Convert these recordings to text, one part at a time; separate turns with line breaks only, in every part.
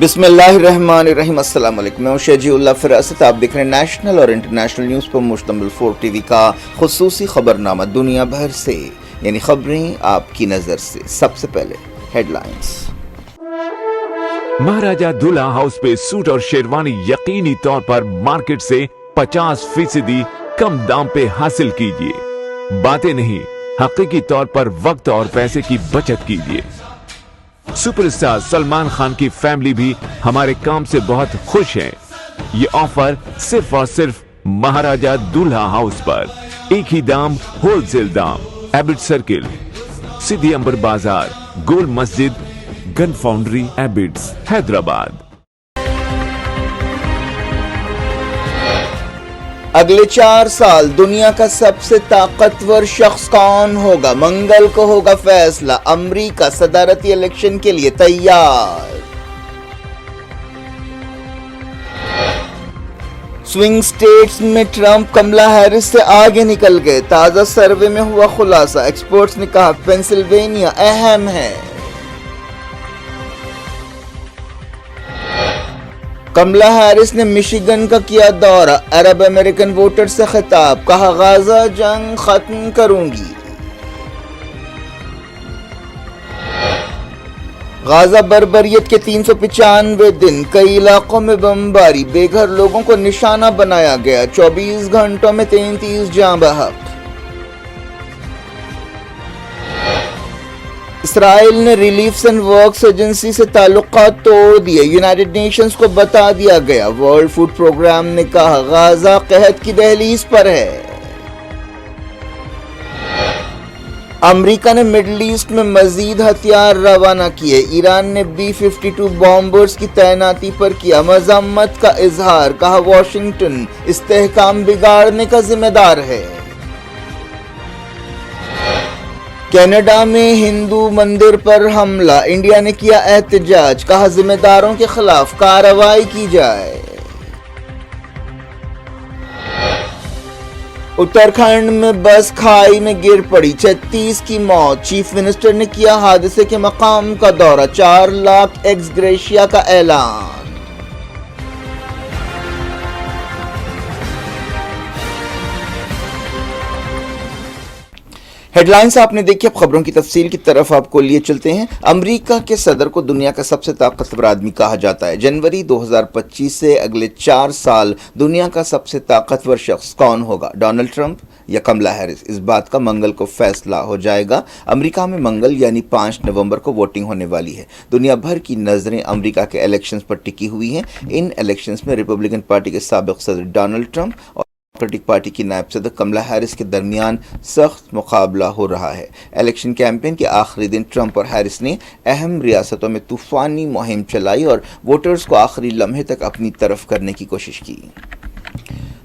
بسم اللہ الرحمن الرحیم۔ السلام علیکم، میں ہوں شہجی اللہ فراست۔ آپ دیکھ رہے ہیں نیشنل اور انٹرنیشنل نیوز پر مشتمل 4 ٹی وی کا خصوصی خبرنامہ دنیا بھر سے، یعنی خبریں آپ کی نظر سے۔ سب سے پہلے ہیڈ لائنز۔
مہاراجہ دلہا ہاؤس پہ سوٹ اور شیروانی یقینی طور پر مارکیٹ سے 50% کم دام پہ حاصل کیجیے۔ باتیں نہیں، حقیقی طور پر وقت اور پیسے کی بچت کیجیے۔ سپر اسٹار سلمان خان کی فیملی بھی ہمارے کام سے بہت خوش ہے۔ یہ آفر صرف اور صرف مہاراجہ دلہا ہاؤس پر، ایک ہی دام، ہول سیل دام، ایبٹ سرکل، سدھی امبر بازار، گول مسجد، گن فاؤنڈری، ایبٹس، حیدرآباد۔
اگلے 4 سال دنیا کا سب سے طاقتور شخص کون ہوگا؟ منگل کو ہوگا فیصلہ۔ امریکہ صدارتی الیکشن کے لیے تیار۔ سوئنگ سٹیٹس میں ٹرمپ کملا ہیرس سے آگے نکل گئے۔ تازہ سروے میں ہوا خلاصہ، ایکسپرٹس نے کہا پینسلوینیا اہم ہے۔ کملا ہیرس نے مشیگن کا کیا دورہ، عرب امریکن ووٹر سے خطاب، کہا غزہ جنگ ختم کروں گی۔ غزہ بربریت کے 395 دن، کئی علاقوں میں بمباری، بے گھر لوگوں کو نشانہ بنایا گیا، 24 گھنٹوں میں 33 جاں بحق۔ اسرائیل نے ریلیف اینڈ ورکس ایجنسی سے تعلقات توڑ دیے، یونائیٹڈ نیشنز کو بتا دیا گیا۔ ورلڈ فوڈ پروگرام نے کہا غزہ قحط کی دہلیز پر ہے۔ امریکہ نے مڈل ایسٹ میں مزید ہتھیار روانہ کیے، ایران نے B-52 بامبرز کی تعیناتی پر کیا مذمت کا اظہار، کہا واشنگٹن استحکام بگاڑنے کا ذمہ دار ہے۔ کینیڈا میں ہندو مندر پر حملہ، انڈیا نے کیا احتجاج، کہا ذمہ داروں کے خلاف کارروائی کی جائے۔ اتراکھنڈ میں بس کھائی میں گر پڑی، 36 کی موت، چیف منسٹر نے کیا حادثے کے مقام کا دورہ، 4 لاکھ ایکس گریشیا کا اعلان۔ ہیڈ لائنز آپ نے دیکھی، اب خبروں کی تفصیل کی طرف آپ کو لیے چلتے ہیں۔ امریکہ کے صدر کو دنیا کا سب سے طاقتور آدمی کہا جاتا ہے۔ جنوری 2025 سے اگلے 4 سال دنیا کا سب سے طاقتور شخص کون ہوگا؟ ڈونلڈ ٹرمپ یا کملا ہیرس؟ اس بات کا منگل کو فیصلہ ہو جائے گا۔ امریکہ میں منگل یعنی 5 نومبر کو ووٹنگ ہونے والی ہے۔ دنیا بھر کی نظریں امریکہ کے الیکشنز پر ٹکی ہوئی ہیں۔ ان الیکشنز میں ریپبلکن پارٹی کے سابق صدر ڈونلڈ ٹرمپ اور ڈیموکریٹک پارٹی کی نائب صدر کملا ہیرس کے درمیان سخت مقابلہ ہو رہا ہے۔ الیکشن کیمپین کے آخری دن ٹرمپ اور ہیرس نے اہم ریاستوں میں طوفانی مہم چلائی اور ووٹرز کو آخری لمحے تک اپنی طرف کرنے کی کوشش کی۔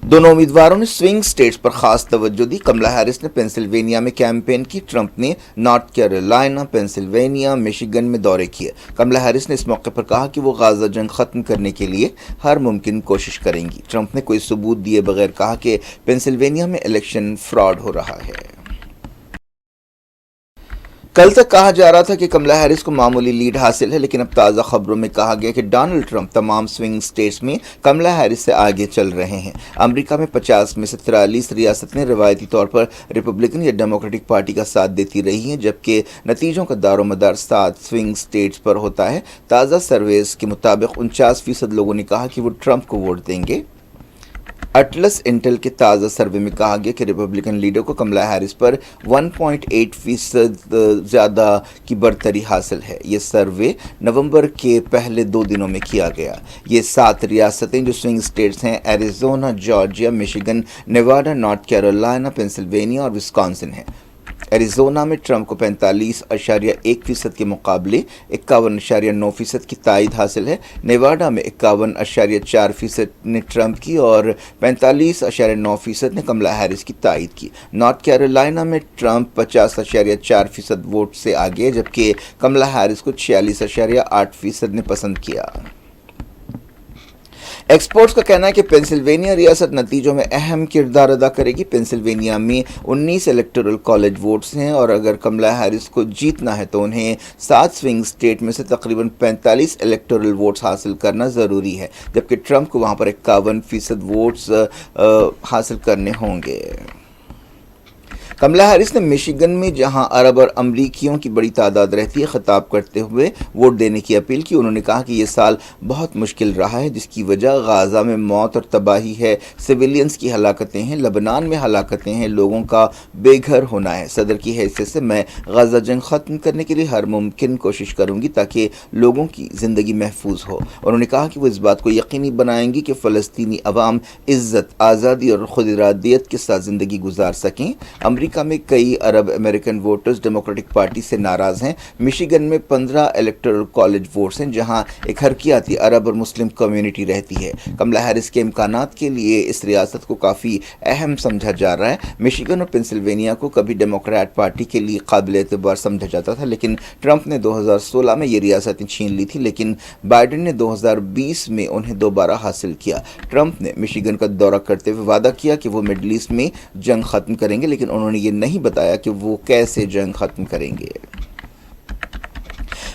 دونوں امیدواروں نے سوئنگ سٹیٹس پر خاص توجہ دی۔ کملا ہیرس نے پینسلوینیا میں کیمپین کی، ٹرمپ نے نارتھ کیرولائنا، پینسلوینیا، میشیگن میں دورے کیے۔ کملا ہیرس نے اس موقع پر کہا کہ وہ غزہ جنگ ختم کرنے کے لیے ہر ممکن کوشش کریں گی۔ ٹرمپ نے کوئی ثبوت دیے بغیر کہا کہ پینسلوینیا میں الیکشن فراڈ ہو رہا ہے۔ کل تک کہا جا رہا تھا کہ کملا ہیرس کو معمولی لیڈ حاصل ہے، لیکن اب تازہ خبروں میں کہا گیا کہ ڈونلڈ ٹرمپ تمام سوئنگ سٹیٹس میں کملا ہیرس سے آگے چل رہے ہیں۔ امریکہ میں 50 میں سے 43 ریاستیں روایتی طور پر ریپبلکن یا ڈیموکریٹک پارٹی کا ساتھ دیتی رہی ہیں، جبکہ نتیجوں کا دار و مدار 7 سوئنگ سٹیٹس پر ہوتا ہے۔ تازہ سرویز کے مطابق 49% لوگوں نے کہا کہ وہ ٹرمپ کو ووٹ دیں گے۔ اٹلس انٹل کے تازہ سروے میں کہا گیا کہ ریپبلکن لیڈر کو کملا ہیرس پر 1.8% زیادہ کی برتری حاصل ہے۔ یہ سروے نومبر کے پہلے 2 دنوں میں کیا گیا۔ یہ 7 ریاستیں جو سوئنگ سٹیٹس ہیں Arizona, Georgia, Michigan, Nevada, North Carolina, Pennsylvania اور وسکانسن ہیں۔ ایریزونا میں ٹرمپ کو 45.1% کے مقابلے 51.9% کی تائید حاصل ہے۔ نیواڈا میں 51.4% نے ٹرمپ کی اور 45.9% نے کملا ہیرس کی تائید کی۔ نارتھ کیرولائنا میں ٹرمپ 50.4% ووٹ سے آگے، جبکہ کملا ہیرس کو 46.8% نے پسند کیا۔ ایکسپرٹس کا کہنا ہے کہ پینسلوینیا ریاست نتیجوں میں اہم کردار ادا کرے گی۔ پینسلوینیا میں 19 الیکٹورل کالج ووٹس ہیں اور اگر کملا ہیرس کو جیتنا ہے تو انہیں 7 سوئنگ اسٹیٹ میں سے تقریباً 45 الیکٹورل ووٹس حاصل کرنا ضروری ہے، جبکہ ٹرمپ کو وہاں پر 51% ووٹس حاصل کرنے ہوں گے۔ کملا ہیرس نے مشیگن میں جہاں عرب اور امریکیوں کی بڑی تعداد رہتی ہے خطاب کرتے ہوئے ووٹ دینے کی اپیل کی۔ انہوں نے کہا کہ یہ سال بہت مشکل رہا ہے جس کی وجہ غازہ میں موت اور تباہی ہے، سویلینز کی ہلاکتیں ہیں، لبنان میں ہلاکتیں ہیں، لوگوں کا بے گھر ہونا ہے۔ صدر کی حیثیت سے میں غزہ جنگ ختم کرنے کے لیے ہر ممکن کوشش کروں گی تاکہ لوگوں کی زندگی محفوظ ہو۔ انہوں نے کہا کہ وہ اس بات کو یقینی بنائیں گی کہ فلسطینی عوام عزت، آزادی اور خود ارادیت کے ساتھ زندگی گزار سکیں۔ امریکہ میں کئی عرب امریکن ووٹرز ڈیموکریٹک پارٹی سے ناراض ہیں۔ مشیگن میں 15 الیکٹورل کالج ووٹس ہیں جہاں ایک حرکیاتی عرب اور مسلم کمیونٹی رہتی ہے۔ کملا ہیرس کے امکانات کے لیے اس ریاست کو کافی اہم سمجھا جا رہا ہے۔ مشیگن اور پینسلوینیا کو کبھی ڈیموکریٹ پارٹی کے لیے قابل اعتبار سمجھا جاتا تھا، لیکن ٹرمپ نے 2016 میں یہ ریاستیں چھین لی تھی، لیکن بائیڈن نے 2020 میں انہیں دوبارہ حاصل کیا۔ ٹرمپ نے مشیگن کا دورہ کرتے ہوئے وعدہ کیا کہ وہ مڈل ایسٹ میں جنگ ختم کریں گے، لیکن انہوں نے یہ نہیں بتایا کہ وہ کیسے جنگ ختم کریں گے۔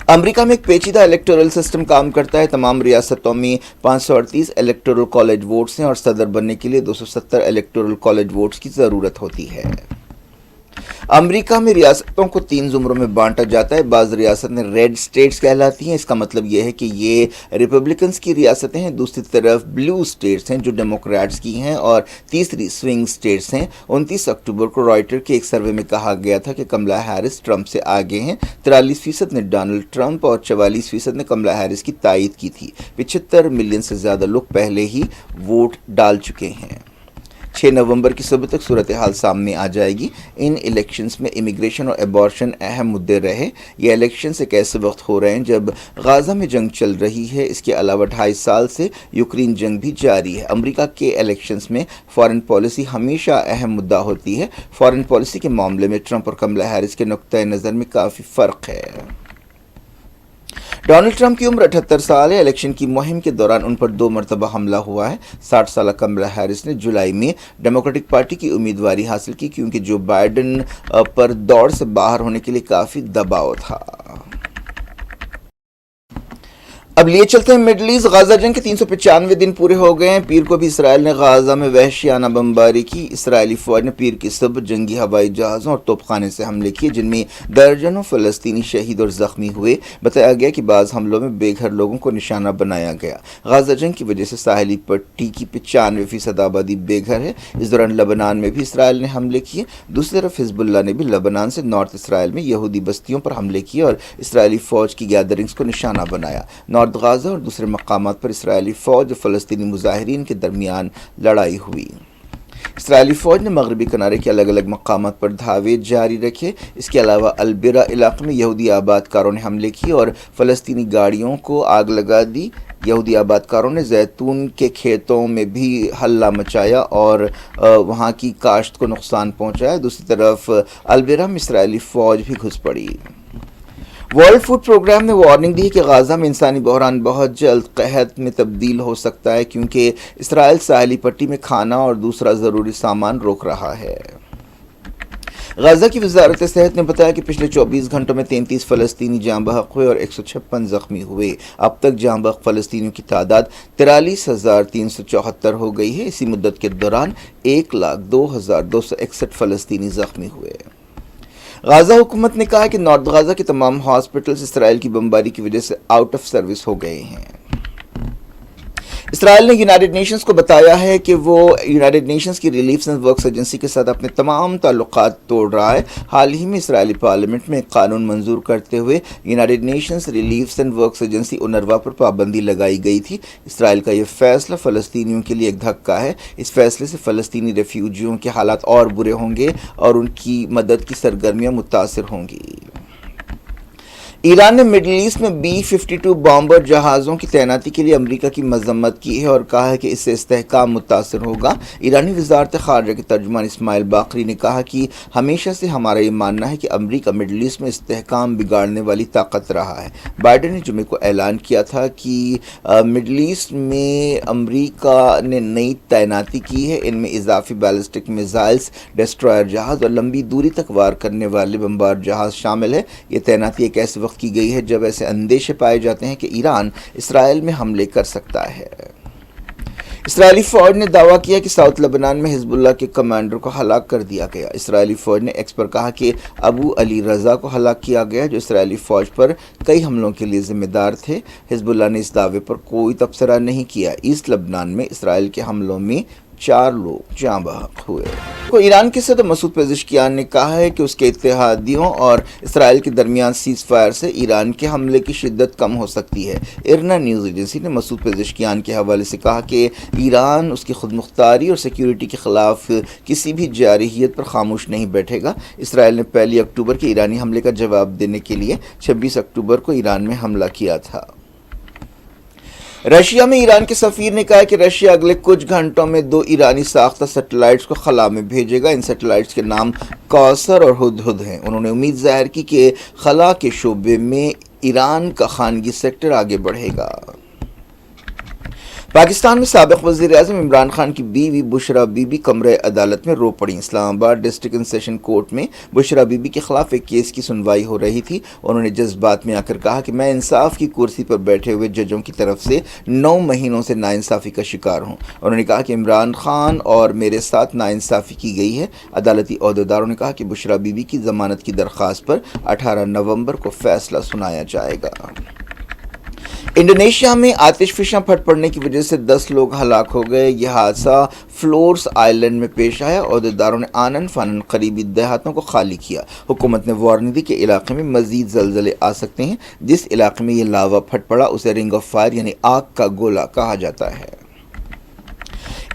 امریکہ میں ایک پیچیدہ الیکٹورل سسٹم کام کرتا ہے۔ تمام ریاستوں میں 538 الیکٹورل کالج ووٹس ہیں اور صدر بننے کے لیے 270 الیکٹورل کالج ووٹس کی ضرورت ہوتی ہے۔ امریکہ میں ریاستوں کو 3 زمروں میں بانٹا جاتا ہے۔ بعض ریاستیں ریڈ سٹیٹس کہلاتی ہیں، اس کا مطلب یہ ہے کہ یہ ریپبلکنز کی ریاستیں ہیں۔ دوسری طرف بلو سٹیٹس ہیں جو ڈیموکریٹس کی ہیں، اور تیسری سوئنگ سٹیٹس ہیں۔ 29 اکتوبر کو رائٹر کے ایک سروے میں کہا گیا تھا کہ کملا ہیرس ٹرمپ سے آگے ہیں۔ 43% نے ڈونلڈ ٹرمپ اور 44% نے کملا ہیرس کی تائید کی تھی۔ 75 ملین سے زیادہ لوگ پہلے ہی ووٹ ڈال چکے ہیں۔ 6 نومبر کی صبح تک صورتحال سامنے آ جائے گی۔ ان الیکشنز میں امیگریشن اور ایبارشن اہم مدعے رہے۔ یہ الیکشنز ایک ایسے وقت ہو رہے ہیں جب غازہ میں جنگ چل رہی ہے۔ اس کے علاوہ 2.5 سال سے یوکرین جنگ بھی جاری ہے۔ امریکہ کے الیکشنز میں فارن پالیسی ہمیشہ اہم مدعا ہوتی ہے۔ فارن پالیسی کے معاملے میں ٹرمپ اور کملا ہیرس کے نقطۂ نظر میں کافی فرق ہے۔ ڈونلڈ ٹرمپ کی عمر 78 سال ہے۔ الیکشن کی مہم کے دوران ان پر 2 مرتبہ حملہ ہوا ہے۔ 60 سالہ کملا ہیرس نے جولائی میں ڈیموکریٹک پارٹی کی امیدواری حاصل کی کیونکہ جو بائیڈن پر دوڑ سے باہر ہونے کے لیے کافی دباؤ تھا۔ اب لیے چلتے ہیں مڈل ایسٹ۔ غازہ جنگ کے 395 دن پورے ہو گئے ہیں۔ پیر کو بھی اسرائیل نے غازہ میں وحشیانہ بمباری کی۔ اسرائیلی فوج نے پیر کی صبح جنگی ہوائی جہازوں اور توپ خانے سے حملے کیے جن میں درجنوں فلسطینی شہید اور زخمی ہوئے۔ بتایا گیا کہ بعض حملوں میں بے گھر لوگوں کو نشانہ بنایا گیا۔ غازہ جنگ کی وجہ سے ساحلی پٹی کی 95% آبادی بے گھر ہے۔ اس دوران لبنان میں بھی اسرائیل نے حملے کیے۔ دوسری طرف حزب اللہ نے بھی لبنان سے نارتھ اسرائیل میں یہودی بستیوں پر حملے کیے اور اسرائیلی فوج کی گیدرنگز کو نشانہ بنایا۔ نارتھ غازہ اور دوسرے مقامات پر اسرائیلی فوج اور فلسطینی مظاہرین کے درمیان لڑائی ہوئی۔ اسرائیلی فوج نے مغربی کنارے کے الگ الگ مقامات پر دھاوے جاری رکھے۔ اس کے علاوہ البرا علاقے میں یہودی آباد کاروں نے حملے کیے اور فلسطینی گاڑیوں کو آگ لگا دی۔ یہودی آباد کاروں نے زیتون کے کھیتوں میں بھی ہلہ مچایا اور وہاں کی کاشت کو نقصان پہنچایا۔ دوسری طرف البرا میں اسرائیلی فوج بھی گھس پڑی۔ ورلڈ فوڈ پروگرام نے وارننگ دی کہ غازہ میں انسانی بحران بہت جلد قحط میں تبدیل ہو سکتا ہے کیونکہ اسرائیل ساحلی پٹی میں کھانا اور دوسرا ضروری سامان روک رہا ہے۔ غزہ کی وزارت صحت نے بتایا کہ پچھلے 24 گھنٹوں میں 33 فلسطینی جاں بحق ہوئے اور 156 زخمی ہوئے۔ اب تک جاں بحق فلسطینیوں کی تعداد 43,374 ہو گئی ہے۔ اسی مدت کے دوران 1,02,261 فلسطینی زخمی ہوئے۔ غازہ حکومت نے کہا کہ نارتھ غازہ کے تمام ہاسپٹلز اسرائیل کی بمباری کی وجہ سے آؤٹ آف سروس ہو گئے ہیں۔ اسرائیل نے یونائیٹڈ نیشنز کو بتایا ہے کہ وہ یونائیٹڈ نیشنز کی ریلیف اینڈ ورکس ایجنسی کے ساتھ اپنے تمام تعلقات توڑ رہا ہے۔ حال ہی میں اسرائیلی پارلیمنٹ میں ایک قانون منظور کرتے ہوئے United Nations Relief and Works Agency اونروا پر پابندی لگائی گئی تھی۔ اسرائیل کا یہ فیصلہ فلسطینیوں کے لیے ایک دھکا ہے۔ اس فیصلے سے فلسطینی ریفیوجیوں کے حالات اور برے ہوں گے اور ان کی مدد کی سرگرمیاں متاثر ہوں گی۔ ایران نے مڈل ایسٹ میں B-52 بامبر جہازوں کی تعیناتی کے لیے امریکہ کی مذمت کی ہے اور کہا ہے کہ اس سے استحکام متاثر ہوگا۔ ایرانی وزارت خارجہ کے ترجمان اسماعیل باقری نے کہا کہ ہمیشہ سے ہمارا یہ ماننا ہے کہ امریکہ مڈل ایسٹ میں استحکام بگاڑنے والی طاقت رہا ہے۔ بائیڈن نے جمعے کو اعلان کیا تھا کہ مڈل ایسٹ میں امریکہ نے نئی تعیناتی کی ہے، ان میں اضافی بیلسٹک میزائلز، ڈسٹرائر جہاز اور لمبی دوری تک وار کرنے والے بمبار جہاز شامل ہے۔ یہ تعیناتی ایک ایسے وقت کی گئی ہے جب ایسے اندیشے پائے جاتے ہیں کہ ایران اسرائیل میں حملے کر سکتا ہے۔ اسرائیلی فوج نے دعویٰ کیا کہ ساؤتھ لبنان میں حزب اللہ کے کمانڈر کو ہلاک کر دیا گیا۔ اسرائیلی فوج نے ایکس پر کہا کہ ابو علی رضا کو ہلاک کیا گیا، جو اسرائیلی فوج پر کئی حملوں کے لیے ذمہ دار تھے۔ حزب اللہ نے اس دعوے پر کوئی تبصرہ نہیں کیا۔ ایسٹ لبنان میں اسرائیل کے حملوں میں 4 لوگ جاں بحق ہوئے۔ ایران کے صدر مسعود پزشکیان نے کہا ہے کہ اس کے اتحادیوں اور اسرائیل کے درمیان سیز فائر سے ایران کے حملے کی شدت کم ہو سکتی ہے۔ ارنا نیوز ایجنسی نے مسعود پزشکیان کے حوالے سے کہا کہ ایران اس کی خود مختاری اور سیکیورٹی کے خلاف کسی بھی جارحیت پر خاموش نہیں بیٹھے گا۔ اسرائیل نے 1 اکتوبر کے ایرانی حملے کا جواب دینے کے لیے 26 اکتوبر کو ایران میں حملہ کیا تھا۔ رشیا میں ایران کے سفیر نے کہا کہ رشیا اگلے کچھ گھنٹوں میں 2 ایرانی ساختہ سیٹلائٹس کو خلا میں بھیجے گا۔ ان سیٹلائٹس کے نام کوثر اور ہدہد ہیں۔ انہوں نے امید ظاہر کی کہ خلا کے شعبے میں ایران کا خانگی سیکٹر آگے بڑھے گا۔ پاکستان میں سابق وزیر اعظم عمران خان کی بیوی بشرا بی بی کمرہ عدالت میں رو پڑیں۔ اسلام آباد ڈسٹرکٹ اینڈ سیشن کورٹ میں بشرا بی بی کے خلاف ایک کیس کی سنوائی ہو رہی تھی۔ انہوں نے جذبات میں آ کر کہا کہ میں انصاف کی کرسی پر بیٹھے ہوئے ججوں کی طرف سے 9 مہینوں سے ناانصافی کا شکار ہوں۔ انہوں نے کہا کہ عمران خان اور میرے ساتھ ناانصافی کی گئی ہے۔ عدالتی عہدیداروں نے کہا کہ بشرا بی بی کی ضمانت کی درخواست پر 18 نومبر کو فیصلہ سنایا جائے گا۔ انڈونیشیا میں آتش فشاں پھٹ پڑنے کی وجہ سے 10 لوگ ہلاک ہو گئے۔ یہ حادثہ فلورس آئی لینڈ میں پیش آیا۔ عہدیداروں نے آنن فانن قریبی دیہاتوں کو خالی کیا۔ حکومت نے وارننگ دی کہ علاقے میں مزید زلزلے آ سکتے ہیں۔ جس علاقے میں یہ لاوا پھٹ پڑا اسے رنگ آف فائر یعنی آگ کا گولہ کہا جاتا ہے۔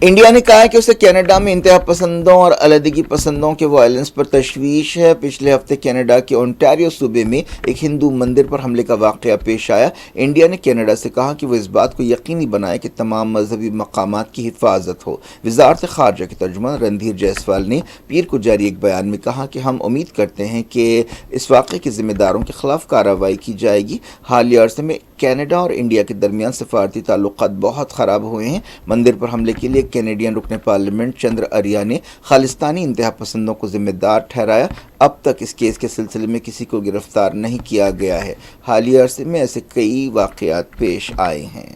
انڈیا نے کہا ہے کہ اسے کینیڈا میں انتہا پسندوں اور علیحدگی پسندوں کے وائلنس پر تشویش ہے۔ پچھلے ہفتے کینیڈا کے اونٹاریو صوبے میں ایک ہندو مندر پر حملے کا واقعہ پیش آیا۔ انڈیا نے کینیڈا سے کہا کہ وہ اس بات کو یقینی بنائے کہ تمام مذہبی مقامات کی حفاظت ہو۔ وزارت خارجہ کے ترجمان رندھیر جیسوال نے پیر کو جاری ایک بیان میں کہا کہ ہم امید کرتے ہیں کہ اس واقعے کے ذمہ داروں کے خلاف کارروائی کی جائے گی۔ حالیہ عرصے میں کینیڈا اور انڈیا کے درمیان سفارتی تعلقات بہت خراب ہوئے ہیں۔ مندر پر حملے کے لیے کینیڈین رکن پارلیمنٹ چندر اریا نے خالصتانی انتہا پسندوں کو ذمہ دار ٹھہرایا۔ اب تک اس کیس کے سلسلے میں کسی کو گرفتار نہیں کیا گیا ہے۔ حالیہ عرصے میں ایسے کئی واقعات پیش آئے ہیں۔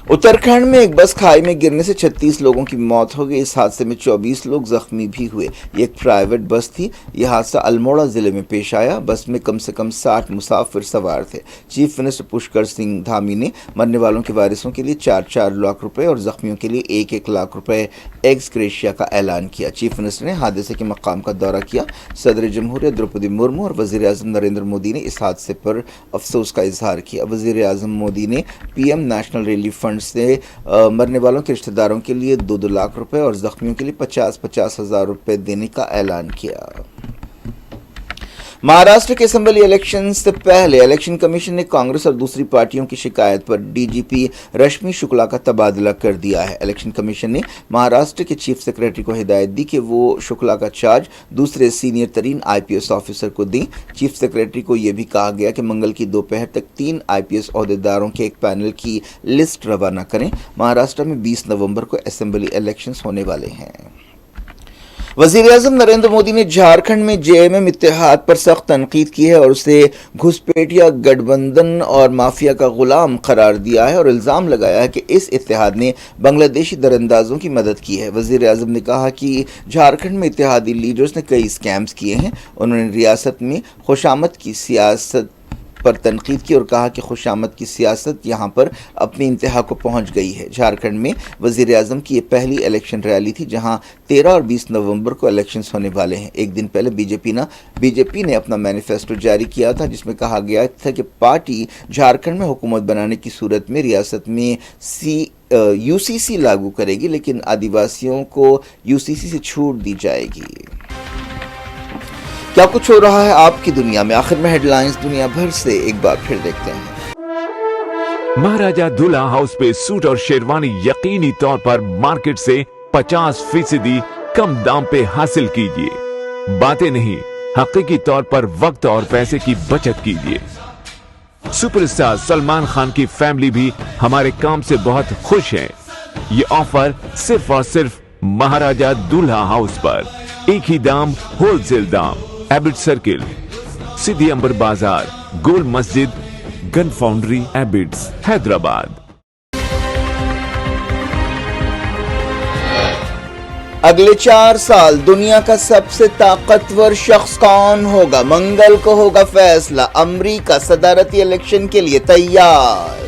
اتراکھنڈ میں ایک بس کھائی میں گرنے سے 36 لوگوں کی موت ہو گئی۔ اس حادثے میں 24 لوگ زخمی بھی ہوئے۔ یہ ایک پرائیویٹ بس تھی۔ یہ حادثہ الموڑا ضلع میں پیش آیا۔ بس میں کم سے کم 60 مسافر سوار تھے۔ چیف منسٹر پشکر سنگھ دھامی نے مرنے والوں کے وارثوں کے لیے 4 لاکھ روپے اور زخمیوں کے لیے 1 لاکھ روپے ایکس گریشیا کا اعلان کیا۔ چیف منسٹر نے حادثے کے مقام کا دورہ کیا۔ صدر جمہوریہ دروپدی مرمو اور وزیر اعظم نریندر مودی نے اس حادثے پر افسوس کا اظہار کیا۔ وزیر اعظم مودی نے P M national relief fund سے مرنے والوں کے رشتہ داروں کے لیے 2 لاکھ روپے اور زخمیوں کے لیے 50 ہزار روپے دینے کا اعلان کیا۔ مہاراشٹر کے اسمبلی الیکشن سے پہلے الیکشن کمیشن نے کانگریس اور دوسری پارٹیوں کی شکایت پر ڈی جی پی رشمی شکلا کا تبادلہ کر دیا ہے۔ الیکشن کمیشن نے مہاراشٹر کے چیف سیکریٹری کو ہدایت دی کہ وہ شکلا کا چارج دوسرے سینئر ترین آئی پی ایس آفیسر کو دیں۔ چیف سیکریٹری کو یہ بھی کہا گیا کہ منگل کی دوپہر تک 3 آئی پی ایس عہدیداروں کے ایک پینل کی لسٹ روانہ کریں۔ مہاراشٹر میں 20 نومبر کو اسمبلی الیکشنز ہونے والے ہیں۔ وزیر اعظم نریندر مودی نے جھارکھنڈ میں جے ایم ایم اتحاد پر سخت تنقید کی ہے اور اسے گھسپیٹیا گٹھ بندھن اور مافیا کا غلام قرار دیا ہے اور الزام لگایا ہے کہ اس اتحاد نے بنگلہ دیشی دراندازوں کی مدد کی ہے۔ وزیر اعظم نے کہا کہ جھارکھنڈ میں اتحادی لیڈرز نے کئی اسکیمز کیے ہیں۔ انہوں نے ریاست میں خوشامد کی سیاست پر تنقید کی اور کہا کہ خوشامد کی سیاست یہاں پر اپنی انتہا کو پہنچ گئی ہے۔ جھارکھنڈ میں وزیر اعظم کی یہ پہلی الیکشن ریلی تھی جہاں 13 اور 20 نومبر کو الیکشنز ہونے والے ہیں۔ ایک دن پہلے بی جے پی نے اپنا مینیفیسٹو جاری کیا تھا جس میں کہا گیا تھا کہ پارٹی جھارکھنڈ میں حکومت بنانے کی صورت میں ریاست میں یو سی سی لاگو کرے گی لیکن آدیواسیوں کو یو سی سی سے چھوٹ دی جائے گی۔ کیا کچھ ہو رہا ہے آپ کی دنیا میں؟ آخر میں ہیڈ لائنز دنیا بھر سے ایک بار پھر دیکھتے ہیں۔
مہاراجہ دلہا ہاؤس پہ سوٹ اور شیروانی یقینی طور پر مارکیٹ سے 50% کم دام پہ حاصل کیجیے۔ باتیں نہیں، حقیقی طور پر وقت اور پیسے کی بچت کیجیے۔ سپر اسٹار سلمان خان کی فیملی بھی ہمارے کام سے بہت خوش ہے۔ یہ آفر صرف اور صرف مہاراجہ دلہا ہاؤس پر، ایک ہی دام، ہول سیل دام، ایبٹ سرکل، سدھی امبر بازار، گول مسجد، گن فاؤنڈری، ایبٹس، حیدرآباد۔
اگلے 4 سال دنیا کا سب سے طاقتور شخص کون ہوگا؟ منگل کو ہوگا فیصلہ۔ امریکہ صدارتی الیکشن کے لیے تیار۔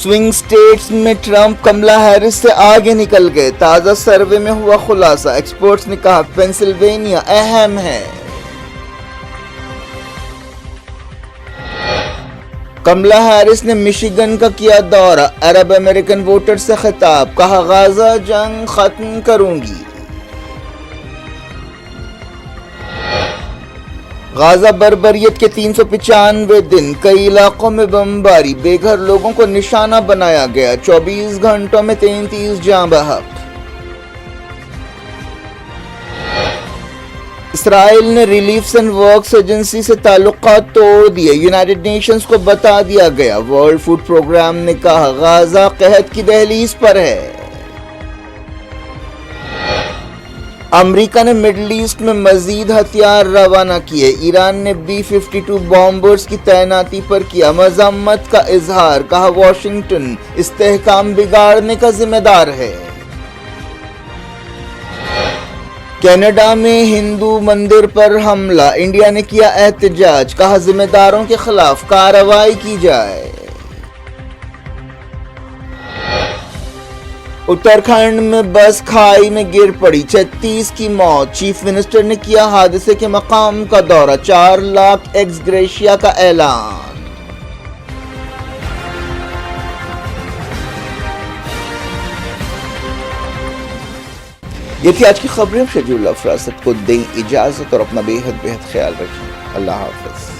سوئنگ سٹیٹس میں ٹرمپ کملا ہیرس سے آگے نکل گئے۔ تازہ سروے میں ہوا خلاصہ، ایکسپرٹس نے کہا پینسلوینیا اہم ہے۔ کملا ہیرس نے مشیگن کا کیا دورہ، عرب امریکن ووٹر سے خطاب، کہا غزہ جنگ ختم کروں گی۔ غزہ بربریت کے 395 دن، کئی علاقوں میں بمباری، بے گھر لوگوں کو نشانہ بنایا گیا، 24 گھنٹوں میں 33 جاں بحق۔ اسرائیل نے ریلیف اینڈ ورکس ایجنسی سے تعلقات توڑ دیے، یونائیٹڈ نیشنز کو بتا دیا گیا۔ ورلڈ فوڈ پروگرام نے کہا غزہ قحط کی دہلیز پر ہے۔ امریکہ نے مڈل ایسٹ میں مزید ہتھیار روانہ کیے، ایران نے B-52 بامبرز کی تعیناتی پر کیا مذمت کا اظہار، کہا واشنگٹن استحکام بگاڑنے کا ذمہ دار ہے۔ کینیڈا میں ہندو مندر پر حملہ، انڈیا نے کیا احتجاج، کہا ذمہ داروں کے خلاف کارروائی کی جائے۔ اتراکھنڈ میں بس کھائی میں گر پڑی، 36 کی موت، چیف منسٹر نے کیا حادثے کے مقام کا دورہ، 4 لاکھ ایکس گریشیا کا اعلان۔ یہ تھی آج کی خبریں۔ شجیع اللہ فراست کو دیں اجازت اور اپنا بے حد خیال رکھیں۔ اللہ حافظ۔